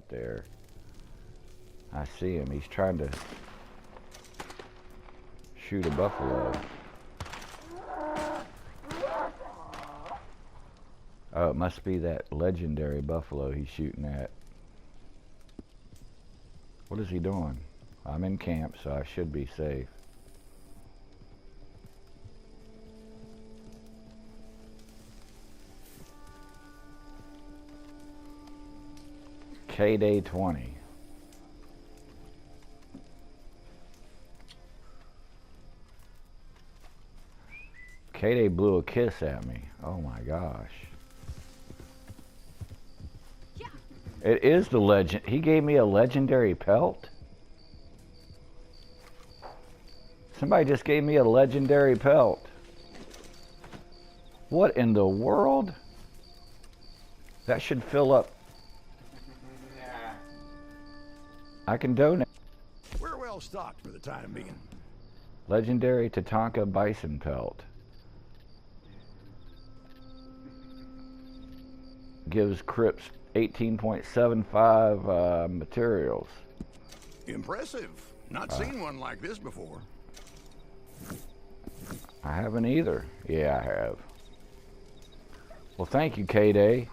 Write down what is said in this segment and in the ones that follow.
out there. I see him. He's trying to shoot a buffalo. Oh, it must be that legendary buffalo he's shooting at. What is he doing? I'm in camp, so I should be safe. K-Day 20. K-Day blew a kiss at me. Oh my gosh. It is the legend. He gave me a legendary pelt? Somebody just gave me a legendary pelt. What in the world? That should fill up. I can donate. We're well stocked for the time being. Legendary Tatanka bison pelt. Gives Crips 18.75 materials. Impressive. Not seen one like this before. I haven't either. Yeah, I have. Well, thank you, K-Day.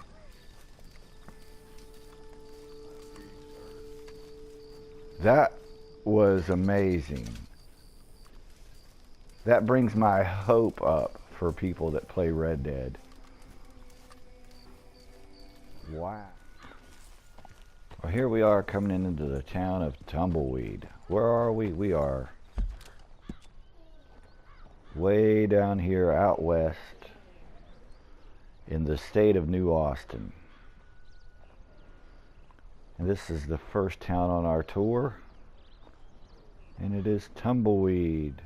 That was amazing. That brings my hope up for people that play Red Dead. Wow. Well, here we are coming into the town of Tumbleweed. Where are we? We are way down here out west in the state of New Austin. And this is the first town on our tour, and it is Tumbleweed.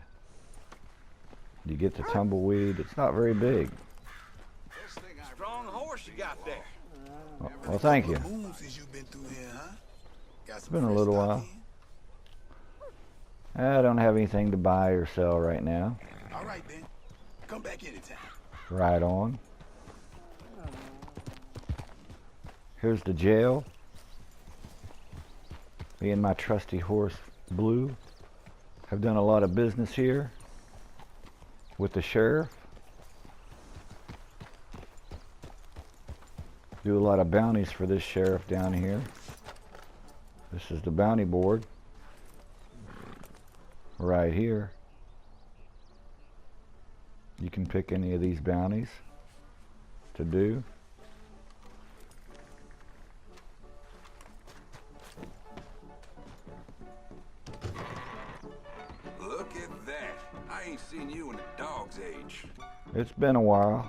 You get to Tumbleweed, it's not very big. Strong horse you got there. Well, thank you. It's been a little while. I don't have anything to buy or sell right now. All right, then. Come back anytime. Right on. Here's the jail. Me and my trusty horse, Blue, have done a lot of business here with the sheriff. Do a lot of bounties for this sheriff down here. This is the bounty board right here. You can pick any of these bounties to do. Look at that. I ain't seen you in a dog's age. It's been a while.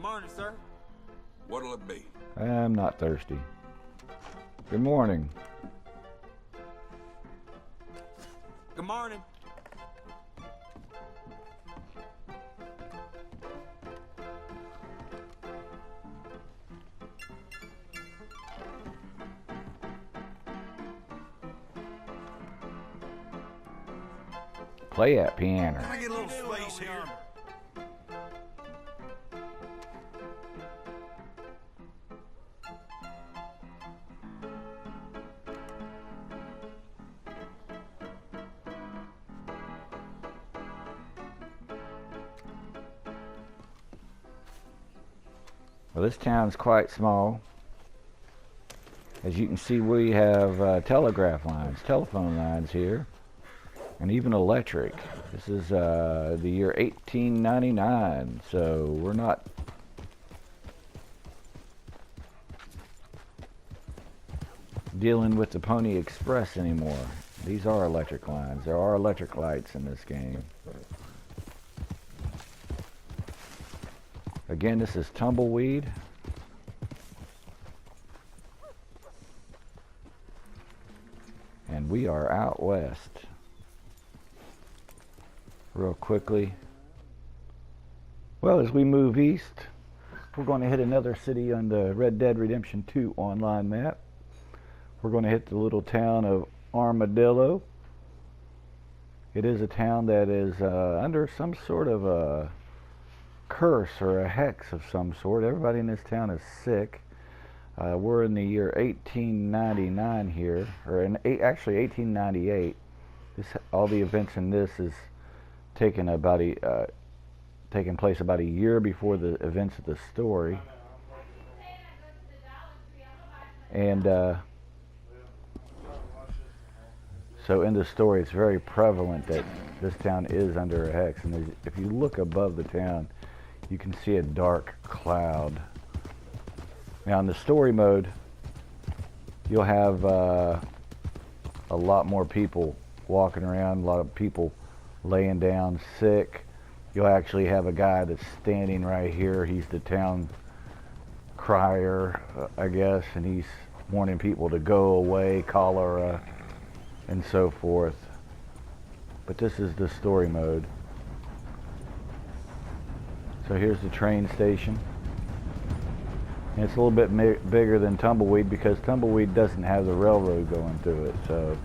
Morning, sir. What'll it be? I'm not thirsty. Good morning. Good morning. Play that piano. Can I get a little space here? Well, this town's quite small. As you can see, we have telegraph lines, telephone lines here, and even electric. This is the year 1899, so we're not dealing with the Pony Express anymore. These are electric lines. There are electric lights in this game. Again, this is Tumbleweed. And we are out west. Real quickly. Well, as we move east, we're going to hit another city on the Red Dead Redemption 2 online map. We're going to hit the little town of Armadillo. It is a town that is under some sort of a curse or a hex of some sort. Everybody in this town is sick. We're in the year 1899 here, or actually 1898. All the events in this is taking place about a year before the events of the story. And so in the story, it's very prevalent that this town is under a hex. And if you look above the town, you can see a dark cloud. Now in the story mode, you'll have a lot more people walking around, a lot of people laying down sick. You'll actually have a guy that's standing right here. He's the town crier, I guess, and he's warning people to go away, cholera, and so forth. But this is the story mode. So here's the train station. And it's a little bit bigger than Tumbleweed because Tumbleweed doesn't have the railroad going through it. So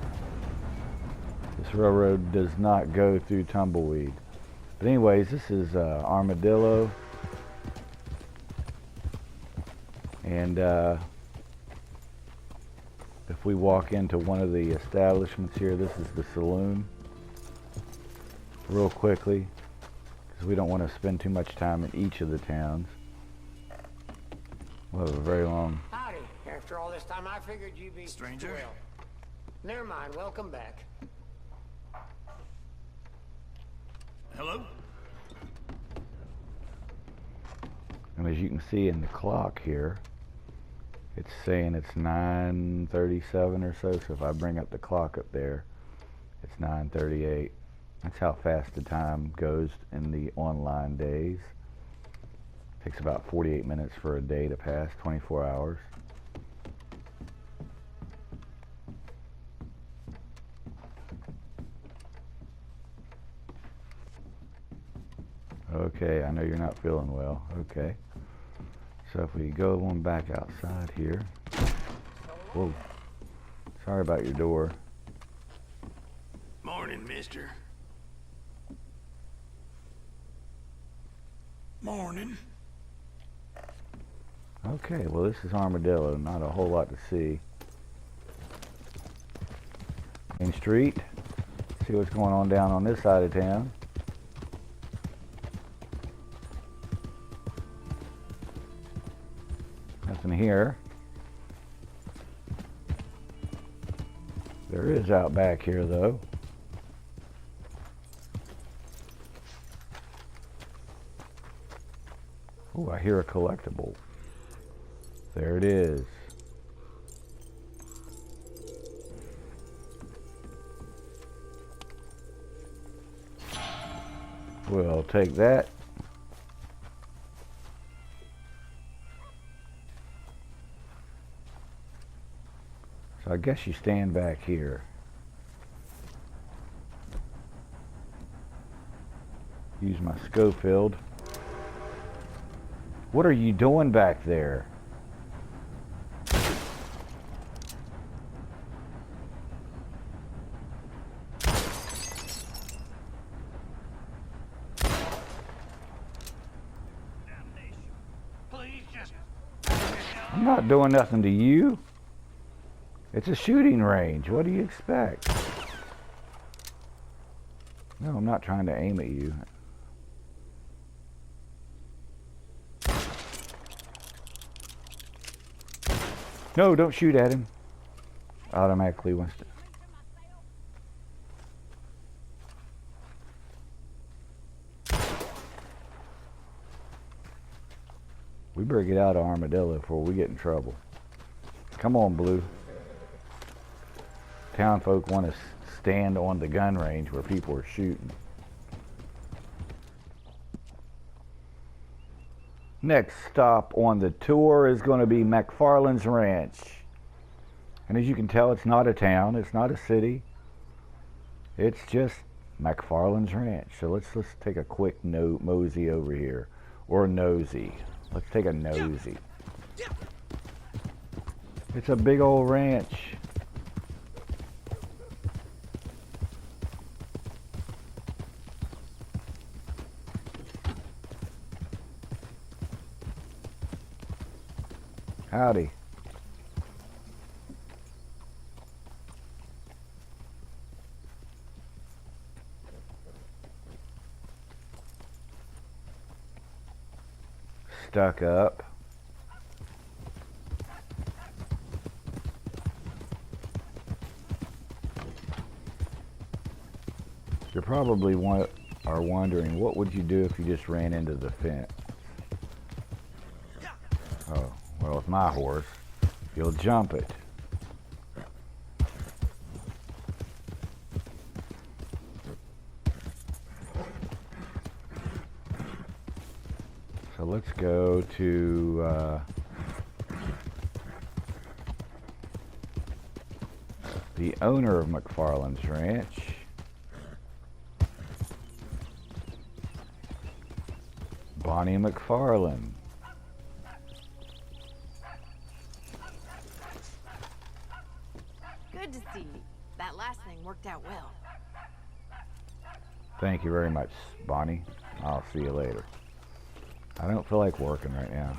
this railroad does not go through Tumbleweed. But anyways, this is Armadillo. And if we walk into one of the establishments here, this is the saloon. Real quickly, because we don't want to spend too much time in each of the towns. We'll have a very long... Howdy. After all this time, I figured you'd be... Stranger? Well, never mind. Welcome back. Hello? And as you can see in the clock here, it's saying it's 9:37 or so. So if I bring up the clock up there, it's 9:38. That's how fast the time goes in the online days. Takes about 48 minutes for a day to pass, 24 hours. Okay, I know you're not feeling well. Okay. So if we go one back outside here. Whoa. Sorry about your door. Morning, mister. Morning. Okay, well this is Armadillo. Not a whole lot to see. Main Street. See what's going on down on this side of town. Nothing here. There is out back here though. Oh, I hear a collectible. There it is. We'll take that. So I guess you stand back here. Use my Schofield. What are you doing back there? I'm not doing nothing to you. It's a shooting range. What do you expect? No, I'm not trying to aim at you. No, don't shoot at him. Automatically wants to. We better get out of Armadillo before we get in trouble. Come on, Blue. Town folk want to stand on the gun range where people are shooting. Next stop on the tour is going to be MacFarlane's Ranch. And as you can tell, it's not a town, it's not a city. It's just MacFarlane's Ranch. So let's take a quick mosey over here. Or nosy. Let's take a nosy. It's a big old ranch. Howdy. stuck up. You probably are wondering, what would you do if you just ran into the fence? Oh, well, with my horse, you'll jump it. So let's go to the owner of MacFarlane's ranch. Bonnie MacFarlane. Good to see you. That last thing worked out well. Thank you very much, Bonnie. I'll see you later. I don't feel like working right now.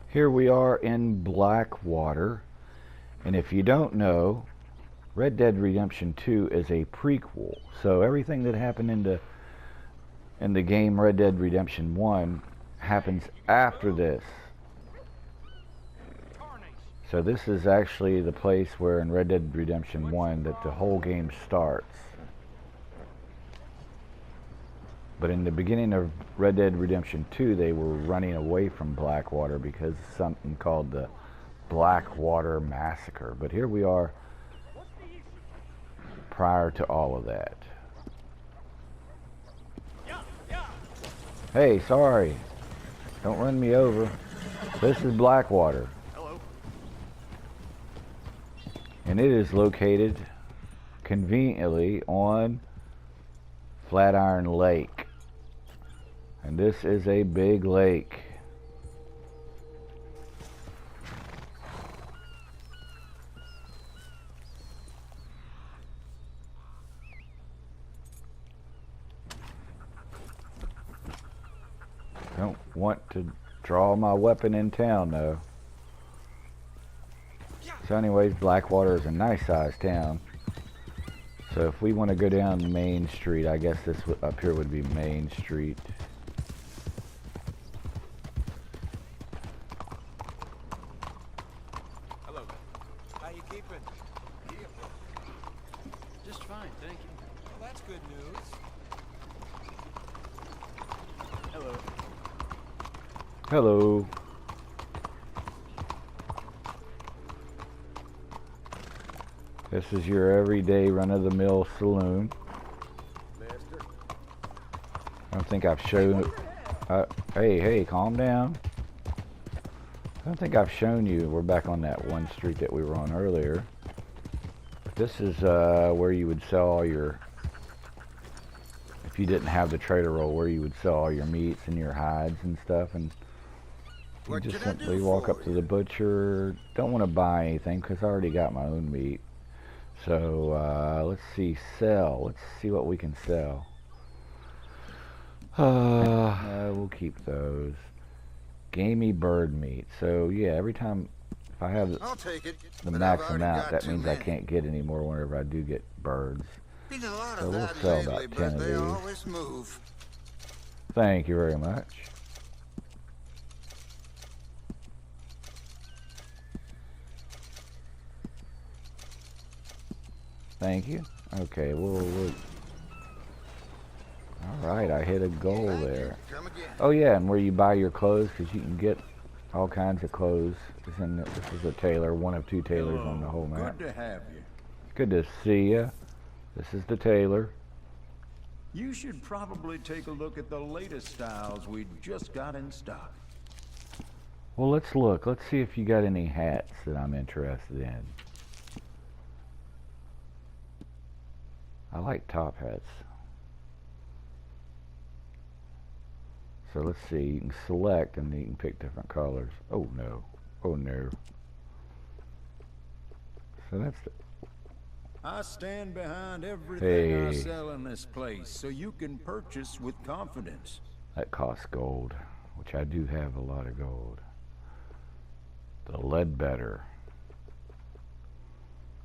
Here we are in Blackwater, and if you don't know, Red Dead Redemption 2 is a prequel. So everything that happened in the game Red Dead Redemption 1 happens after this. So this is actually the place where in Red Dead Redemption 1 that the whole game starts. But in the beginning of Red Dead Redemption 2, they were running away from Blackwater because of something called the Blackwater Massacre. But here we are prior to all of that. Hey, sorry. Don't run me over. This is Blackwater. Hello. And it is located conveniently on Flatiron Lake. And this is a big lake. Don't want to draw my weapon in town though. So anyways, Blackwater is a nice sized town. So if we want to go down Main Street, I guess this up here would be Main Street. Hello. How you keeping? Just fine, thank you. Well, that's good news. Hello. Hello. This is your everyday run-of-the-mill saloon. Master. I don't think I've shown... hey, calm down. I don't think I've shown you. We're back on that one street that we were on earlier. This is where you would sell all your... If you didn't have the trader roll, where you would sell all your meats and your hides and stuff. And you What just can I do simply walk for up to you? the butcher. Don't want to buy anything because I already got my own meat. So let's see, sell. Let's see what we can sell. We'll keep those. Gamey bird meat. So yeah, every time if I have I'll take it. the but max I've already amount, got that too means I many. can't get any more whenever I do get birds. Been a lot So of we'll that sell lately, about 10 but of they these. always move. Thank you very much. Thank you. Okay, we'll all right, I hit a goal Thank you. there. Come again. Oh yeah, and where you buy your clothes, because you can get all kinds of clothes. This is a tailor, one of two tailors on the whole map. Good to have you. Good to see ya. This is the tailor. You should probably take a look at the latest styles we just got in stock. Well, let's look. Let's see if you got any hats that I'm interested in. I like top hats. So let's see. You can select and you can pick different colors. Oh no. Oh no. So that's the... I stand behind everything I Hey. sell in this place, so you can purchase with confidence. That costs gold, which I do have a lot of gold. The Ledbetter.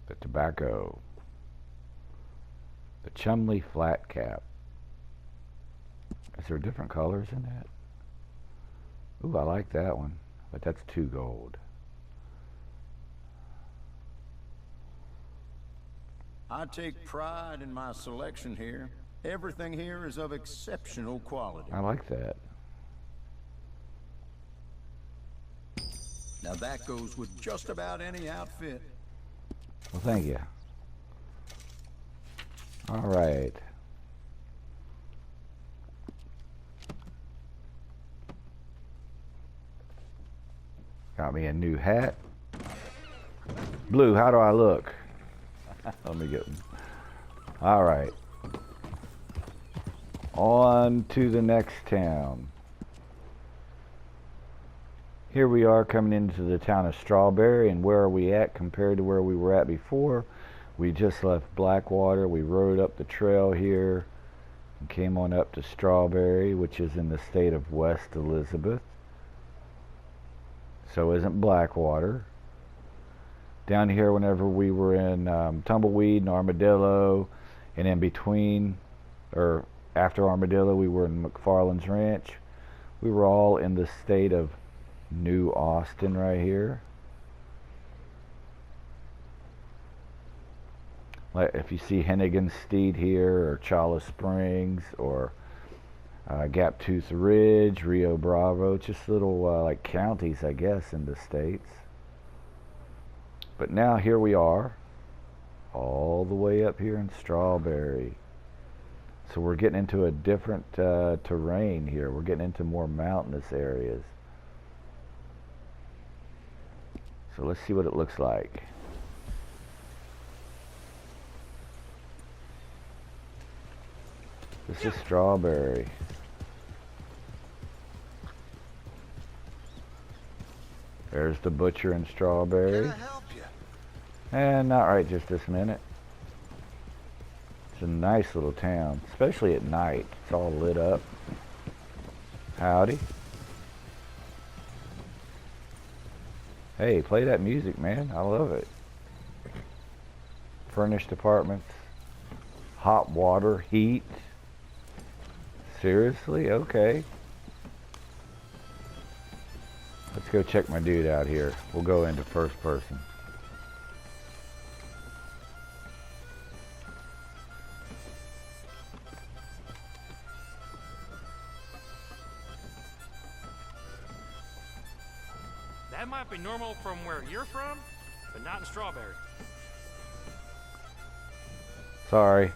The tobacco. The Chumley flat cap. Is there different colors in that? Ooh, I like that one, but that's 2 gold. I take pride in my selection here. Everything here is of exceptional quality. I like that. Now that goes with just about any outfit. Well, thank you. All right. Got me a new hat. Blue, how do I look? Let me get one. All right. On to the next town. Here we are coming into the town of Strawberry, and where are we at compared to where we were at before? We just left Blackwater. We rode up the trail here and came on up to Strawberry, which is in the state of West Elizabeth. So isn't Blackwater. Down here, whenever we were in Tumbleweed and Armadillo, and in between, or after Armadillo, we were in MacFarlane's ranch. We were all in the state of New Austin right here. Like if you see Hennigan's Steed here, or Chala Springs, or Gap Tooth Ridge, Rio Bravo, just little like counties, I guess, in the states. But now here we are, all the way up here in Strawberry. So we're getting into a different terrain here. We're getting into more mountainous areas. So let's see what it looks like. This is Strawberry. There's the butcher in Strawberry. Can I help you? And not right just this minute. It's a nice little town, especially at night. It's all lit up. Howdy. Hey, play that music, man. I love it. Furnished apartments. Hot water, heat. Seriously? Okay. Let's go check my dude out here. We'll go into first person. That might be normal from where you're from, but not in Strawberry. Sorry.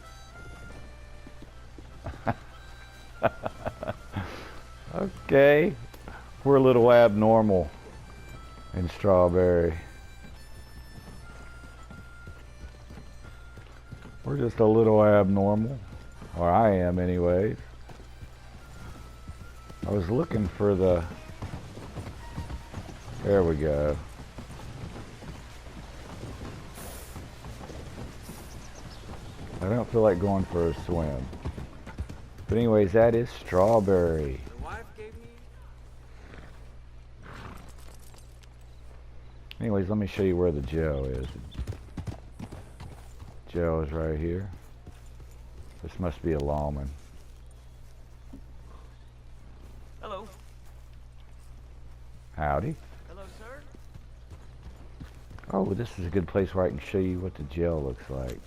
Okay. We're a little abnormal in Strawberry. We're just a little abnormal. Or I am anyways. I was looking for the... There we go. I don't feel like going for a swim. But anyways, that is Strawberry. The wife gave me. Anyways, let me show you where the jail is. Jail is right here. This must be a lawman. Hello. Howdy. Hello, sir. Oh, this is a good place where I can show you what the jail looks like.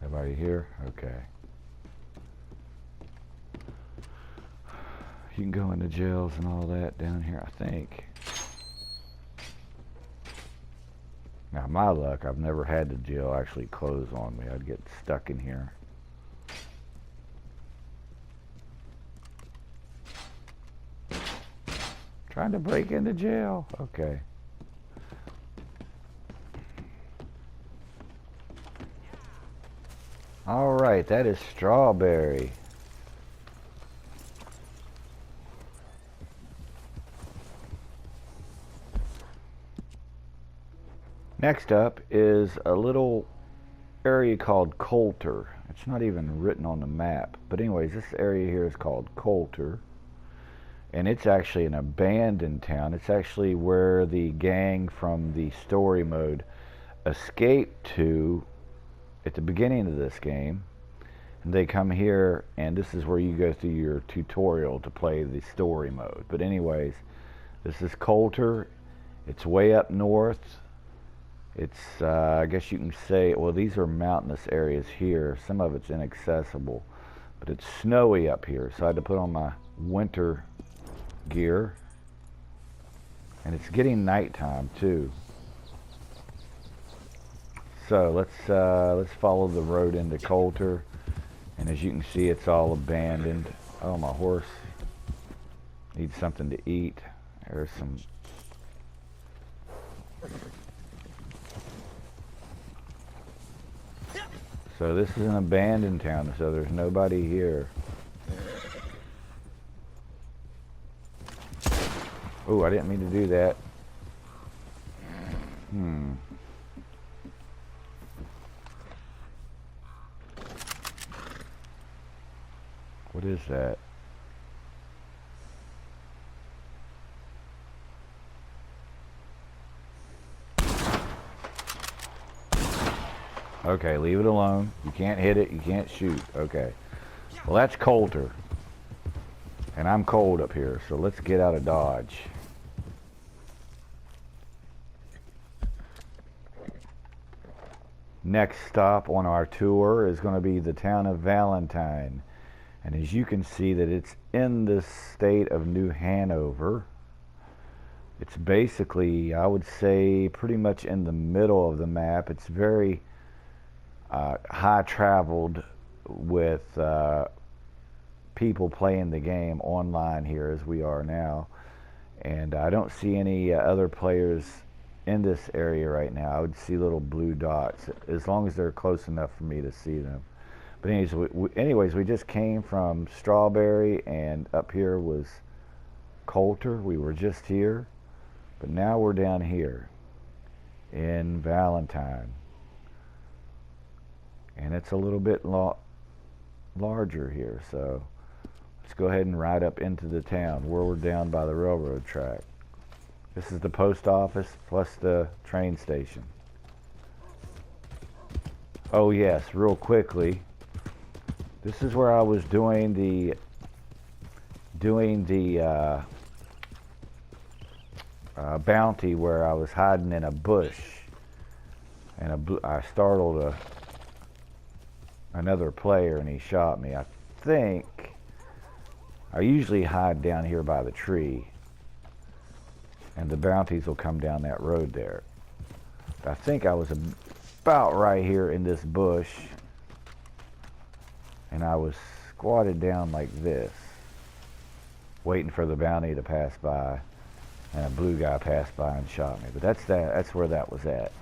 Everybody here? Okay. You can go into jails and all that down here, I think. Now, my luck, I've never had the jail actually close on me. I'd get stuck in here. Trying to break into jail. Okay. All right, that is Strawberry. Next up is a little area called Colter. It's not even written on the map. But anyways, this area here is called Colter. And it's actually an abandoned town. It's actually where the gang from the story mode escaped to at the beginning of this game. And they come here, and this is where you go through your tutorial to play the story mode. But anyways, this is Colter. It's way up north. It's, I guess you can say, well, these are mountainous areas here. Some of it's inaccessible. But it's snowy up here, so I had to put on my winter gear. And it's getting nighttime, too. So let's follow the road into Colter. And as you can see, it's all abandoned. Oh, my horse needs something to eat. There's some... So this is an abandoned town, so there's nobody here. Oh, I didn't mean to do that. What is that? Okay, leave it alone. You can't hit it, you can't shoot. Okay. Well, that's Colter. And I'm cold up here, so let's get out of Dodge. Next stop on our tour is going to be the town of Valentine. And as you can see that it's in the state of New Hanover. It's basically, I would say, pretty much in the middle of the map. It's very high traveled with people playing the game online here as we are now. And I don't see any other players in this area right now. I would see little blue dots as long as they're close enough for me to see them. But anyways, we just came from Strawberry, and up here was Colter. We were just here, but now we're down here in Valentine, and it's a little bit larger here. So let's go ahead and ride up into the town where we're down by the railroad track. This is the post office plus the train station. Oh yes, real quickly. This is where I was doing the bounty, where I was hiding in a bush, and I startled another player, and he shot me. I think I usually hide down here by the tree, and the bounties will come down that road there. But I think I was about right here in this bush. And I was squatted down like this, waiting for the bounty to pass by, and a blue guy passed by and shot me. But that's where that was at.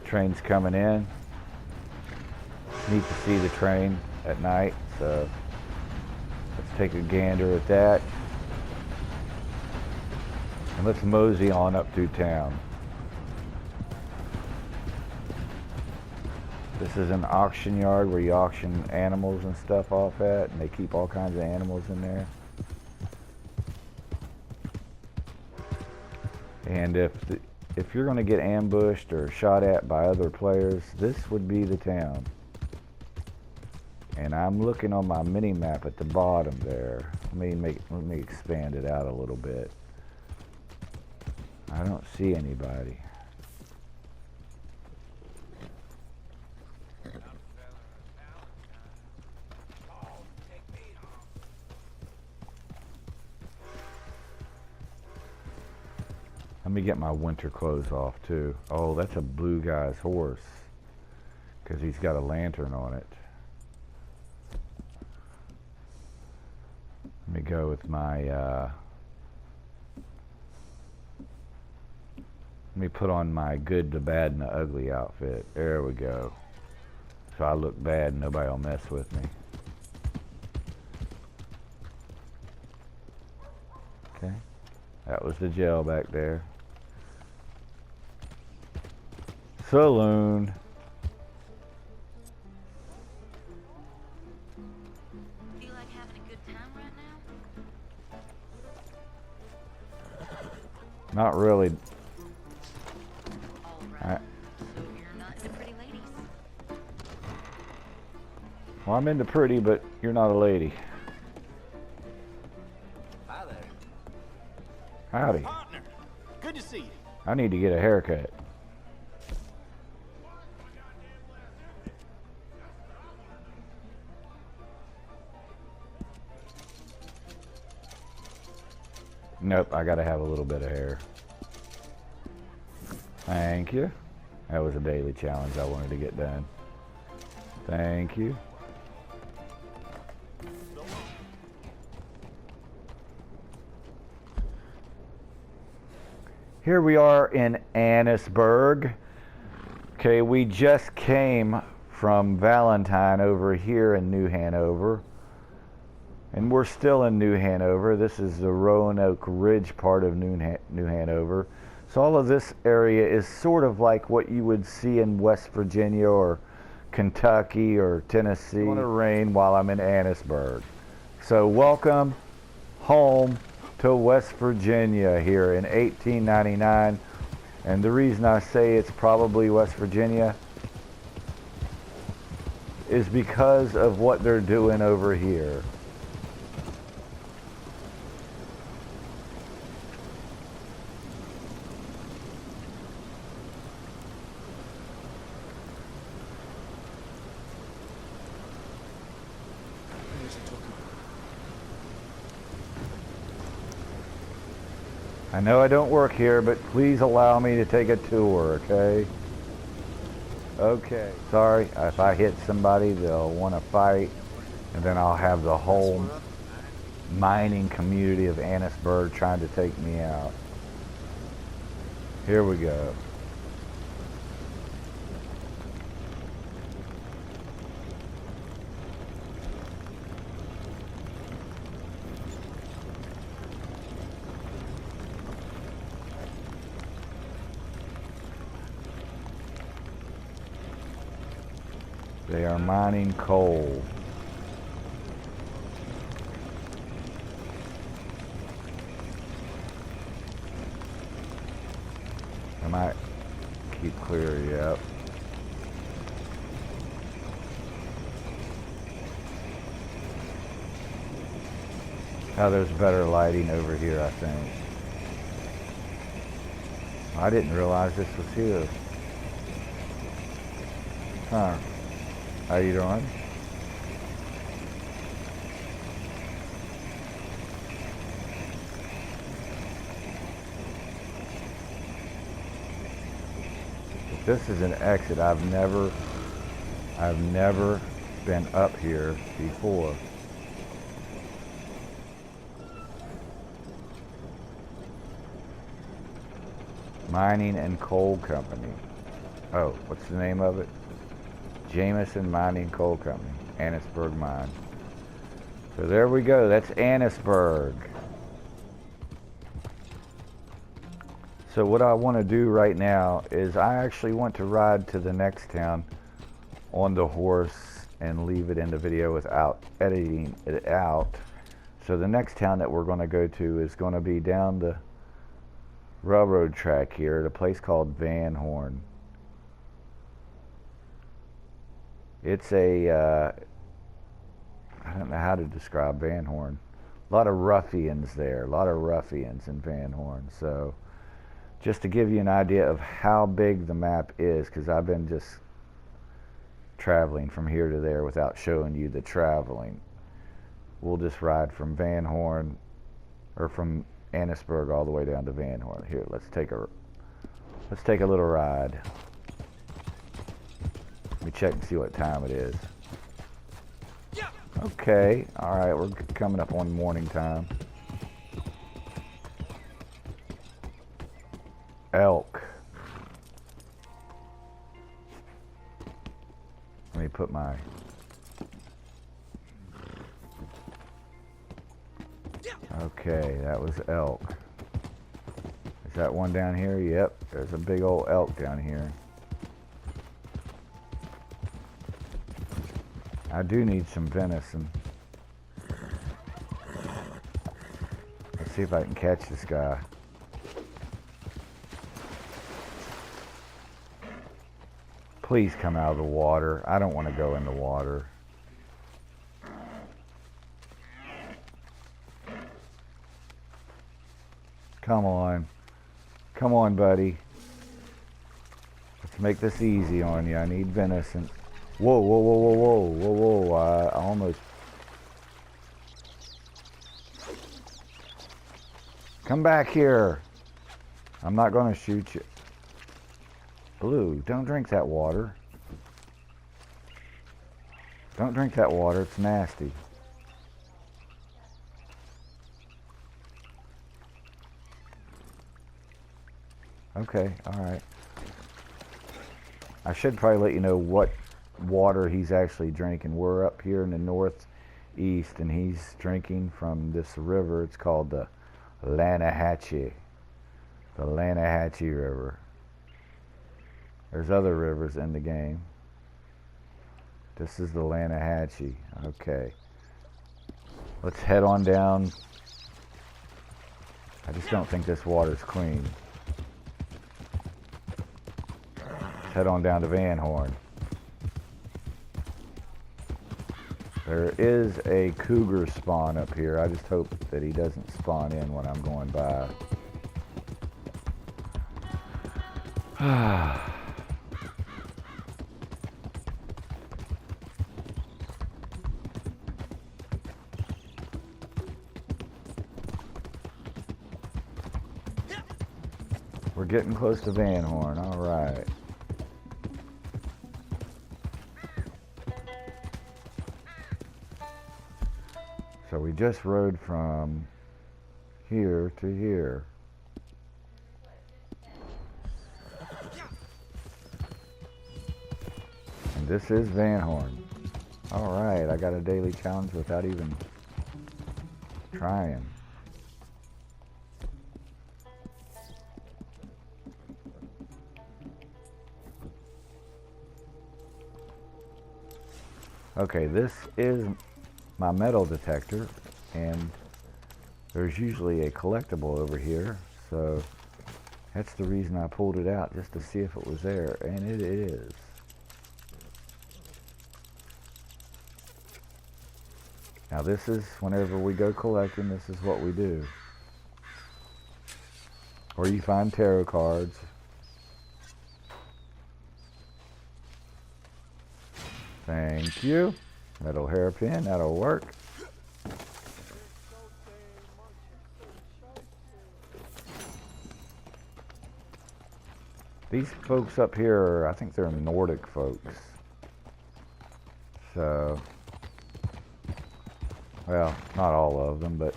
Train's coming in. Neat to see the train at night, so let's take a gander at that. And let's mosey on up through town. This is an auction yard where you auction animals and stuff off at, and they keep all kinds of animals in there. And if you're going to get ambushed or shot at by other players, this would be the town. And I'm looking on my mini map at the bottom there. Let me expand it out a little bit. I don't see anybody. Let me get my winter clothes off too. Oh, that's a blue guy's horse, because he's got a lantern on it. Let me go with my let me put on my good, the bad, and the ugly outfit. There we go. So I look bad and nobody will mess with me. Okay. That was the jail back there. Saloon. Feel like having a good time right now? Not really. Alright. So you're not into pretty ladies? Well, I'm into pretty, but you're not a lady. Hi there. Howdy. Partner, good to see you. I need to get a haircut. Nope, I gotta have a little bit of hair. Thank you. That was a daily challenge I wanted to get done. Thank you. Here we are in Annesburg. Okay, we just came from Valentine over here in New Hanover. And we're still in New Hanover. This is the Roanoke Ridge part of New Hanover. So all of this area is sort of like what you would see in West Virginia or Kentucky or Tennessee. It's going to rain while I'm in Annesburg. So welcome home to West Virginia here in 1899. And the reason I say it's probably West Virginia is because of what they're doing over here. I know I don't work here, but please allow me to take a tour, okay? Okay. Sorry, if I hit somebody, they'll want to fight, and then I'll have the whole mining community of Annesburg trying to take me out. Here we go. They are mining coal. I might keep clear, yep. Now there's better lighting over here, I think. I didn't realize this was here. Huh. How you doing? This is an exit. I've never been up here before. Mining and Coal Company. Oh, what's the name of it? Jameson Mining Coal Company, Annesburg Mine. So there we go, that's Annesburg. So what I want to do right now is I actually want to ride to the next town on the horse and leave it in the video without editing it out. So the next town that we're going to go to is going to be down the railroad track here at a place called Van Horn. It's a, I don't know how to describe Van Horn. A lot of ruffians there, a lot of ruffians in Van Horn. So just to give you an idea of how big the map is, because I've been just traveling from here to there without showing you the traveling. We'll just ride from Van Horn, or from Annesburg all the way down to Van Horn. Here, let's take a little ride. Let me check and see what time it is. Okay, alright, we're coming up on morning time. Elk. Let me put my... Okay, that was elk. Is that one down here? Yep, there's a big old elk down here. I do need some venison. Let's see if I can catch this guy. Please come out of the water. I don't want to go in the water. Come on. Come on, buddy. Let's make this easy on you. I need venison. Whoa, whoa, whoa, whoa, whoa, whoa, whoa. I almost... Come back here. I'm not going to shoot you. Blue, don't drink that water. Don't drink that water. It's nasty. Okay, alright. I should probably let you know what water he's actually drinking. We're up here in the northeast, and he's drinking from this river. It's called the Lanahatchee. The Lanahatchee River. There's other rivers in the game. This is the Lanahatchee. Okay. Let's head on down. I just don't think this water's clean. Let's head on down to Van Horn. There is a cougar spawn up here. I just hope that he doesn't spawn in when I'm going by. We're getting close to Van Horn. All right. So we just rode from here to here. And this is Van Horn. All right, I got a daily challenge without even trying. Okay, this is my metal detector, and there's usually a collectible over here, so that's the reason I pulled it out, just to see if it was there, and it is. Now this is, whenever we go collecting, this is what we do. Or you find tarot cards. Thank you. Metal hairpin, that'll work. These folks up here are, I think they're Nordic folks. So, well, not all of them, but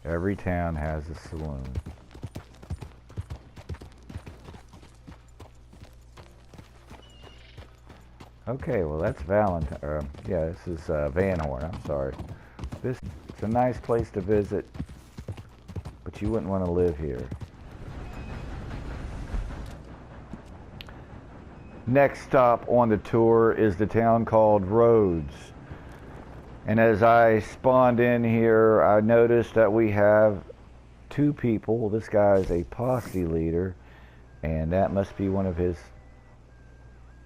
every town has a saloon. Okay, well that's Valentine. Yeah, this is Van Horn. I'm sorry. It's a nice place to visit, but you wouldn't want to live here. Next stop on the tour is the town called Rhodes. And as I spawned in here, I noticed that we have two people. This guy is a posse leader, and that must be one of his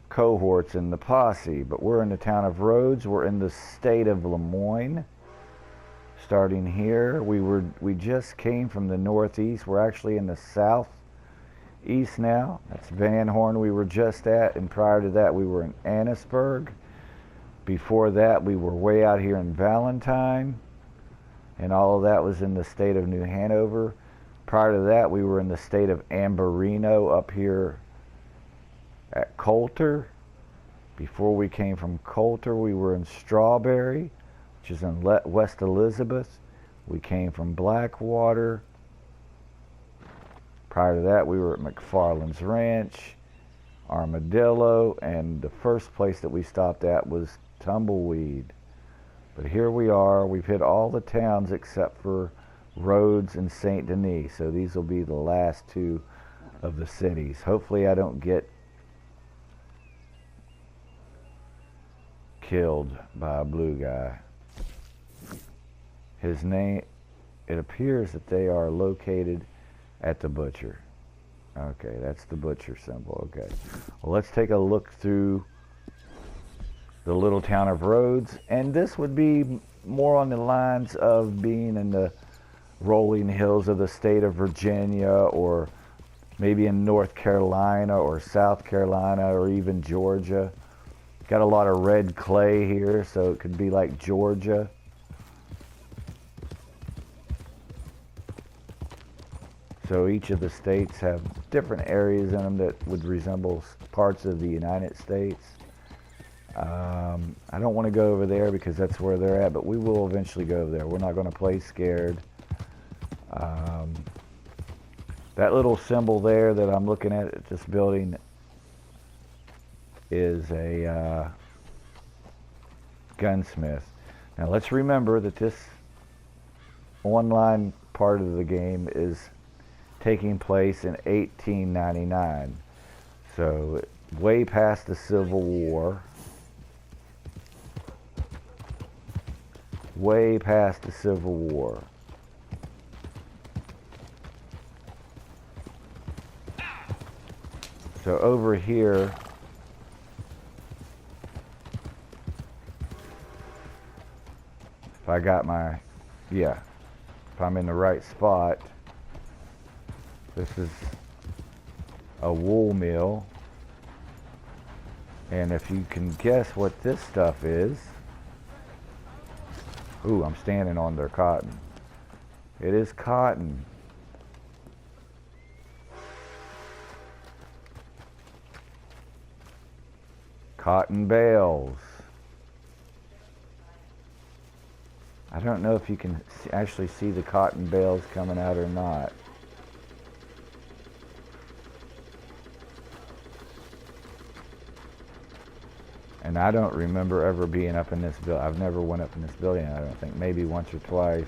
cohorts in the posse. But we're in the town of Rhodes. We're in the state of Lemoyne. Starting here, we just came from the northeast. We're actually in the southeast now. That's Van Horn we were just at, and prior to that we were in Annesburg. Before that we were way out here in Valentine, and all of that was in the state of New Hanover. Prior to that we were in the state of Ambarino up here at Colter. Before we came from Colter we were in Strawberry, which is in West Elizabeth. We came from Blackwater. Prior to that we were at MacFarlane's Ranch, Armadillo, and the first place that we stopped at was Tumbleweed. But here we are. We've hit all the towns except for Rhodes and St. Denis, so these will be the last two of the cities. Hopefully I don't get killed by a blue guy. His name it appears that they are located at the butcher. Okay, that's the butcher symbol. Okay. Well, let's take a look through the little town of Rhodes, and this would be more on the lines of being in the rolling hills of the state of Virginia, or maybe in North Carolina or South Carolina or even Georgia. Got a lot of red clay here, so it could be like Georgia. So each of the states have different areas in them that would resemble parts of the United States. I don't want to go over there because that's where they're at, but we will eventually go over there. We're not going to play scared. That little symbol there that I'm looking at this building is a gunsmith. Now let's remember that this online part of the game is taking place in 1899. So way past the Civil War. Way past the Civil War. So over here, if I got my, yeah, if I'm in the right spot, this is a wool mill. And if you can guess what this stuff is, ooh, I'm standing on their cotton. It is cotton. Cotton bales. I don't know if you can actually see the cotton bales coming out or not. And I don't remember ever being up in this building. I've never went up in this building, I don't think. Maybe once or twice.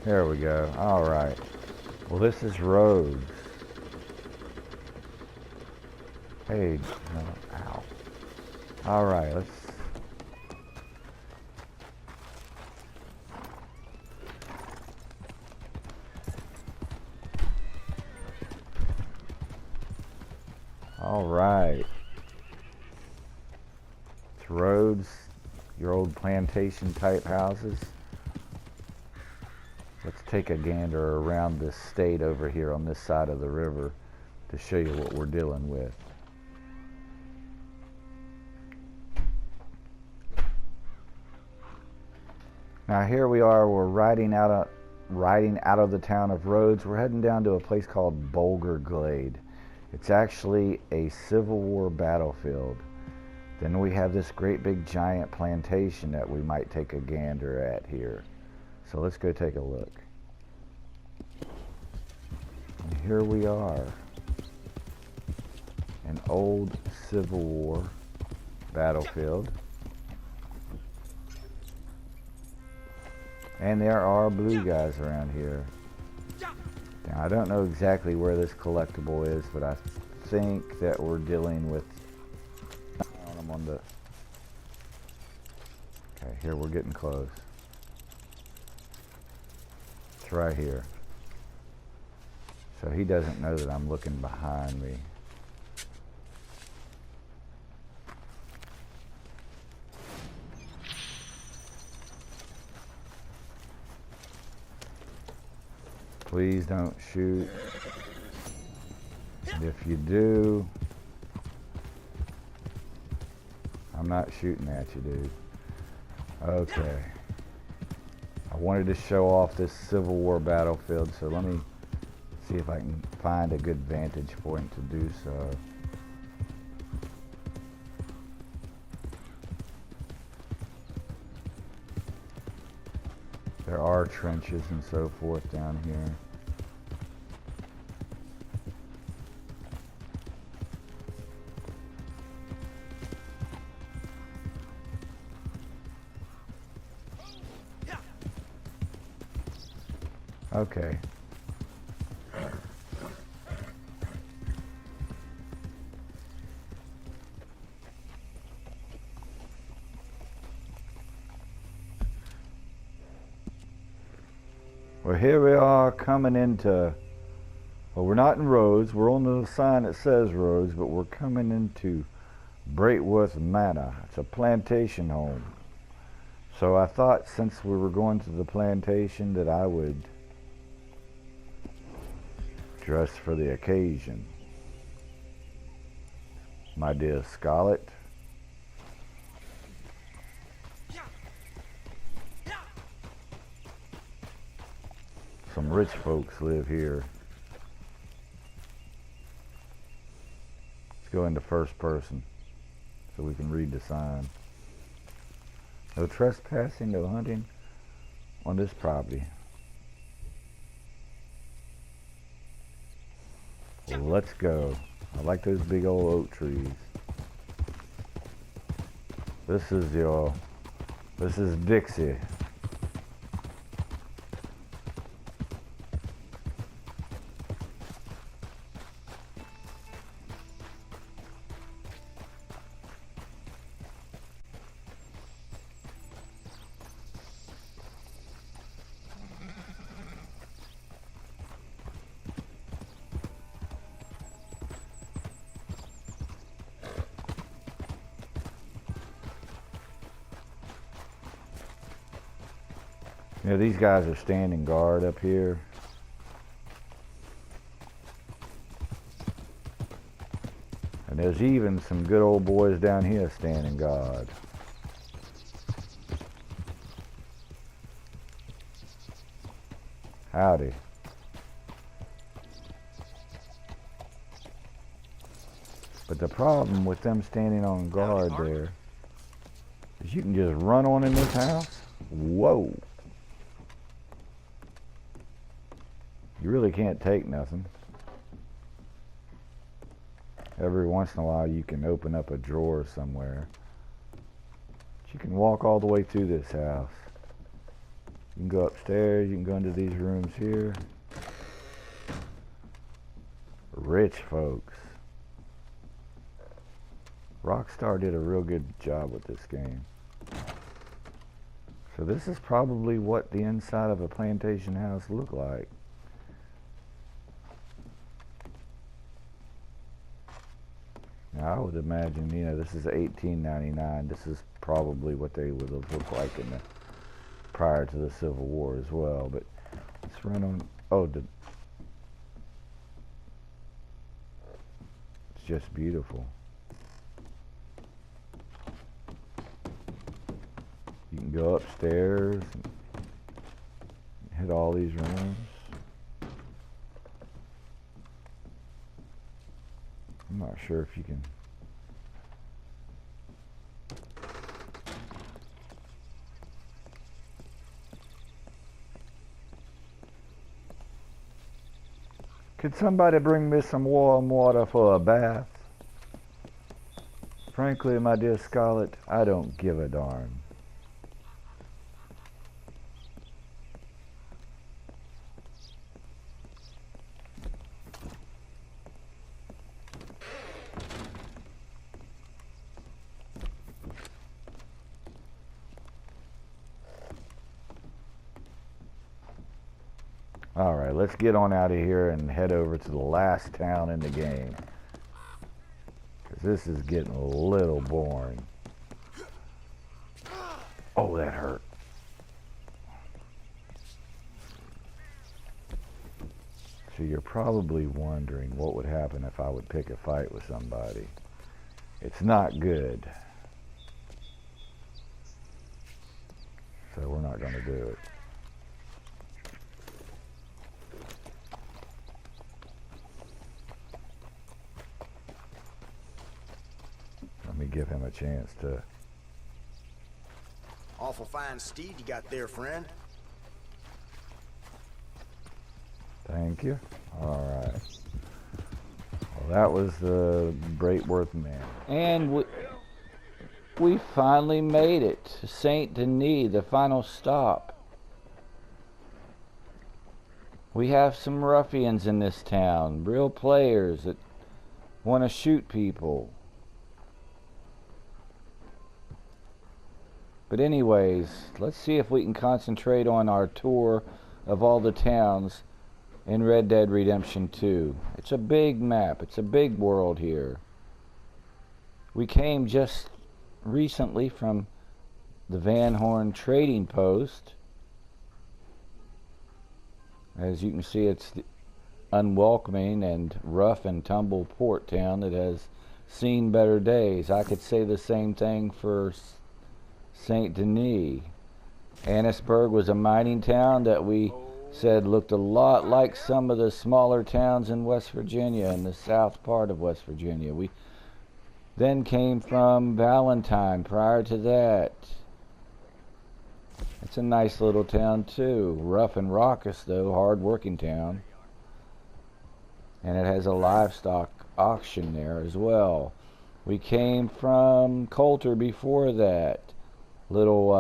There we go. All right. Well, this is Rhodes. Hey, no, ow. All right, let's. All right. It's Rhodes, your old plantation type houses. Let's take a gander around this state over here on this side of the river to show you what we're dealing with. Now here we are, we're riding out of the town of Rhodes. We're heading down to a place called Bolger Glade. It's actually a Civil War battlefield. Then we have this great big giant plantation that we might take a gander at here. So let's go take a look. And here we are. An old Civil War battlefield. And there are blue guys around here. Now, I don't know exactly where this collectible is, but I think that we're dealing with... I'm on the... Okay, here we're getting close. It's right here. So he doesn't know that I'm looking behind me. Please don't shoot. And if you do, I'm not shooting at you, dude. Okay. I wanted to show off this Civil War battlefield, so let me see if I can find a good vantage point to do so. There are trenches and so forth down here. Okay. Well, here we are coming into, well, we're not in Rhodes. We're on the sign that says Rhodes, but we're coming into Braithwaite Manor. It's a plantation home. So I thought since we were going to the plantation that I would dress for the occasion. My dear Scarlet. Some rich folks live here. Let's go into first person so we can read the sign. No trespassing, no hunting on this property. Well, let's go. I like those big old oak trees. This is Dixie. You know, these guys are standing guard up here. And there's even some good old boys down here standing guard. Howdy. But the problem with them standing on guard there is you can just run on in this house. Whoa. You really can't take nothing. Every once in a while you can open up a drawer somewhere. But you can walk all the way through this house. You can go upstairs, you can go into these rooms here. Rich folks. Rockstar did a real good job with this game. So this is probably what the inside of a plantation house looked like. Now, I would imagine, you know, this is 1899. This is probably what they would have looked like in the prior to the Civil War as well. But let's run on. Oh, it's just beautiful. You can go upstairs and hit all these rooms. I'm not sure if you can. Could somebody bring me some warm water for a bath? Frankly, my dear Scarlet, I don't give a darn. Alright, let's get on out of here and head over to the last town in the game. Because this is getting a little boring. Oh, that hurt. So you're probably wondering what would happen if I would pick a fight with somebody. It's not good. So we're not going to do it. Let me give him a chance to. Awful fine steed you got there, friend. Thank you. All right. Well, that was the Braithwaite Manor. And we finally made it to Saint Denis, the final stop. We have some ruffians in this town, real players that want to shoot people. But anyways, let's see if we can concentrate on our tour of all the towns in Red Dead Redemption 2. It's a big map. It's a big world here. We came just recently from the Van Horn Trading Post. As you can see, it's the unwelcoming and rough and tumble port town that has seen better days. I could say the same thing for St. Denis. Annesburg was a mining town that we said looked a lot like some of the smaller towns in West Virginia, in the south part of West Virginia. We then came from Valentine prior to that. It's a nice little town too. Rough and raucous though, hard working town. And it has a livestock auction there as well. We came from Colter before that. Little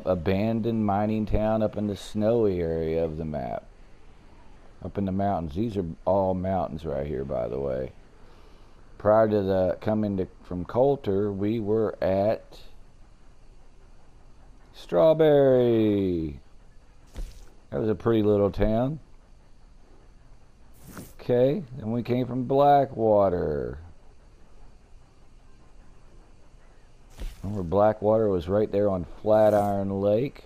abandoned mining town up in the snowy area of the map. Up in the mountains. These are all mountains right here, by the way. Prior to the from Colter, we were at Strawberry. That was a pretty little town. Okay, then we came from Blackwater. Remember, Blackwater was right there on Flatiron Lake.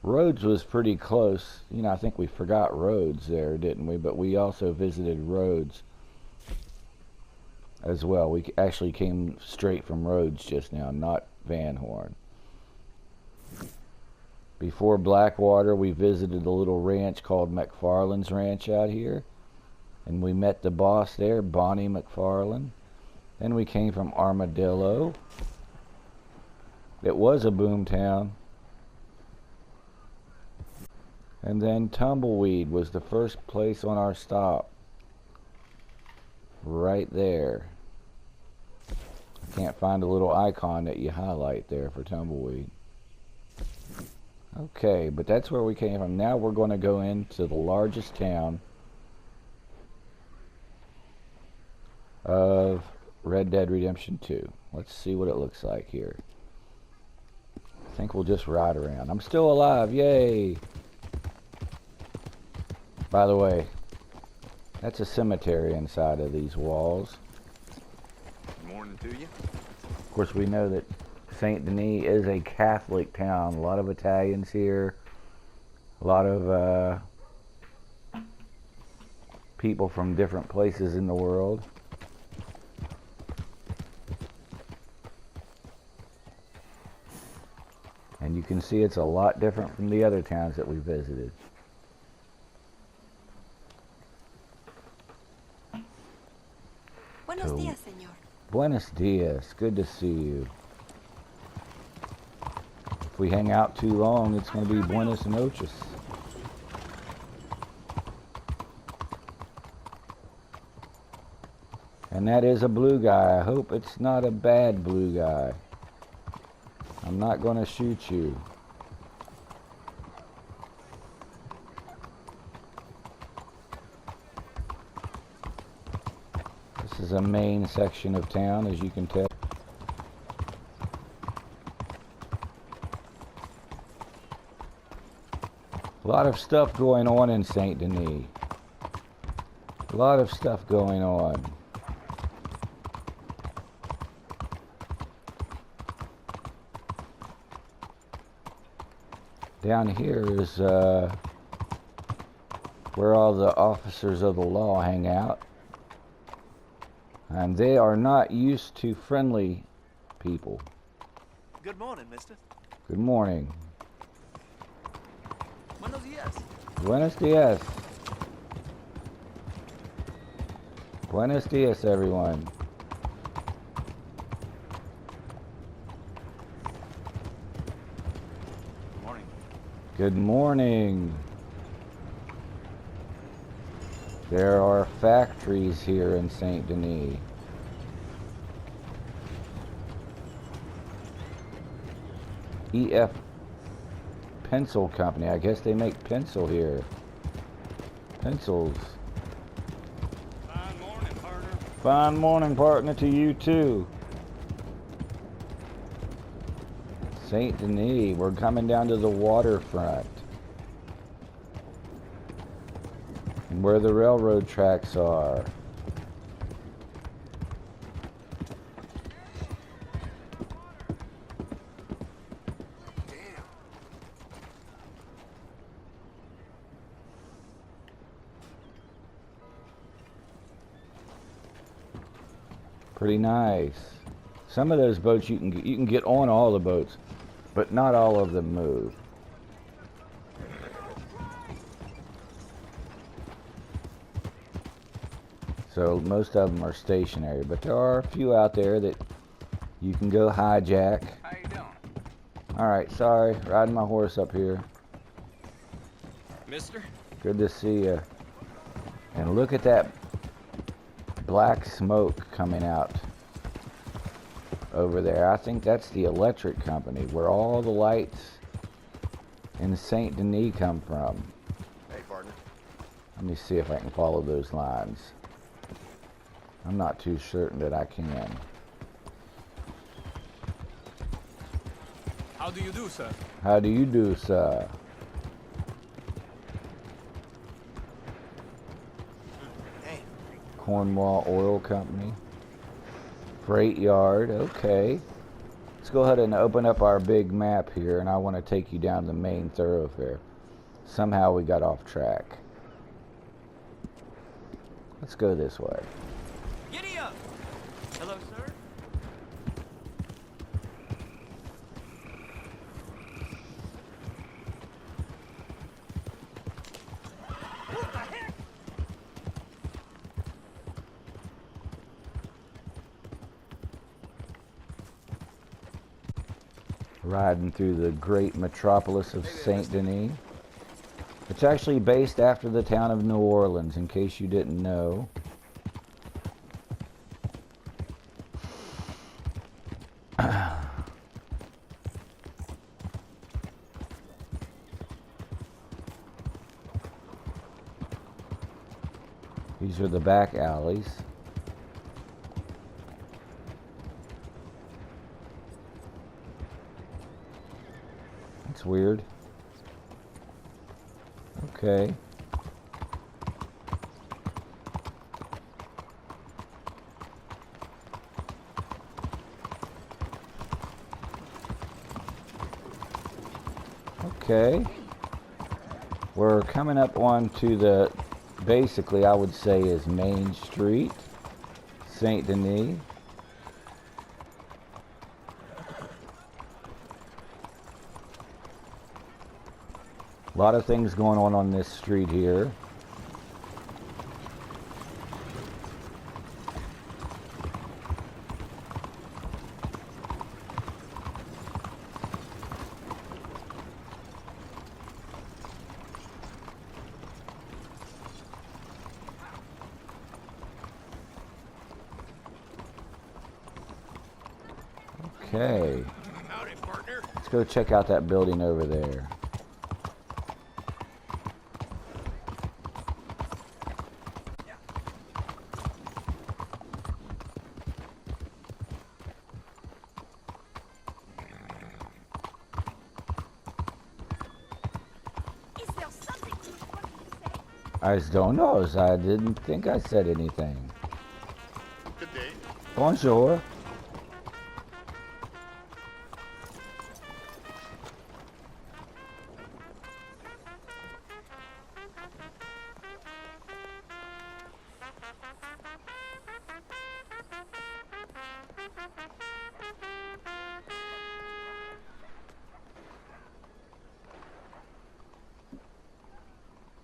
Rhodes was pretty close. You know, I think we forgot Rhodes there, didn't we? But we also visited Rhodes as well. We actually came straight from Rhodes just now, not Van Horn. Before Blackwater, we visited a little ranch called MacFarlane's Ranch out here. And we met the boss there, Bonnie MacFarlane. Then we came from Armadillo. It was a boom town. And then Tumbleweed was the first place on our stop. Right there. I can't find a little icon that you highlight there for Tumbleweed. Okay, but that's where we came from. Now we're going to go into the largest town of Red Dead Redemption 2. Let's see what it looks like here. I think we'll just ride around. I'm still alive, yay! By the way, that's a cemetery inside of these walls. Good morning to you. Of course, we know that St. Denis is a Catholic town. A lot of Italians here. A lot of people from different places in the world. And you can see it's a lot different from the other towns that we visited. Buenos días, señor. Buenos dias. Good to see you. If we hang out too long, it's going to be buenos noches. And that is a blue guy. I hope it's not a bad blue guy. I'm not going to shoot you. This is a main section of town, as you can tell. A lot of stuff going on in St. Denis. A lot of stuff going on. Down here is where all the officers of the law hang out. And they are not used to friendly people. Good morning, mister. Good morning. Buenos días. Buenos dias. Buenos dias, everyone. Morning. Good morning. There are factories here in St. Denis. EF Pencil Company. I guess they make pencil here. Pencils. Fine morning, partner. Fine morning, partner, to you too. St. Denis, we're coming down to the waterfront. And where the railroad tracks are. Pretty nice. Some of those boats you can get on all the boats, but not all of them move. So most of them are stationary, but there are a few out there that you can go hijack. How you doing? All right, sorry, riding my horse up here. Mister? Good to see you. And look at that black smoke coming out over there. I think that's the electric company where all the lights in St. Denis come from. Hey, partner. Let me see if I can follow those lines. I'm not too certain that I can. How do you do, sir? How do you do, sir? Hey. Cornwall Oil Company. Freight yard, okay. Let's go ahead and open up our big map here, and I want to take you down the main thoroughfare. Somehow we got off track. Let's go this way. Giddy up! Hello, sir? Riding through the great metropolis of St. Denis. It's actually based after the town of New Orleans, in case you didn't know. These are the back alleys. That's weird. Okay. Okay. We're coming up onto the, basically I would say is Main Street, St. Denis. A lot of things going on this street here. Okay. Howdy, partner. Let's go check out that building over there. I just don't know. I didn't think I said anything. Good day. Bonjour.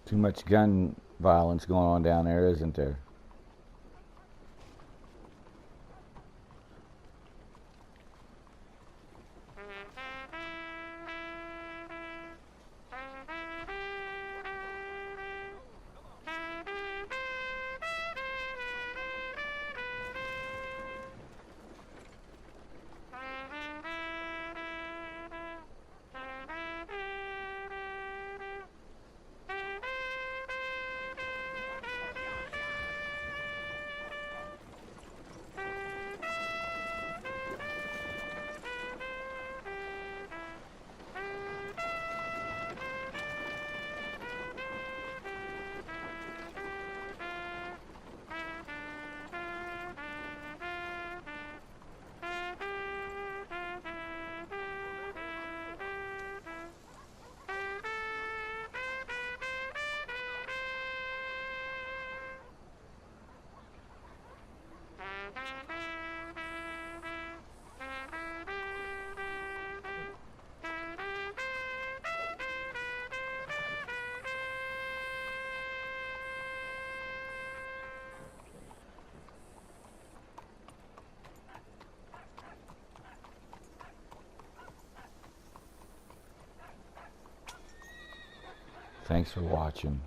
Too much gun violence going on down there, isn't there? Thanks for watching.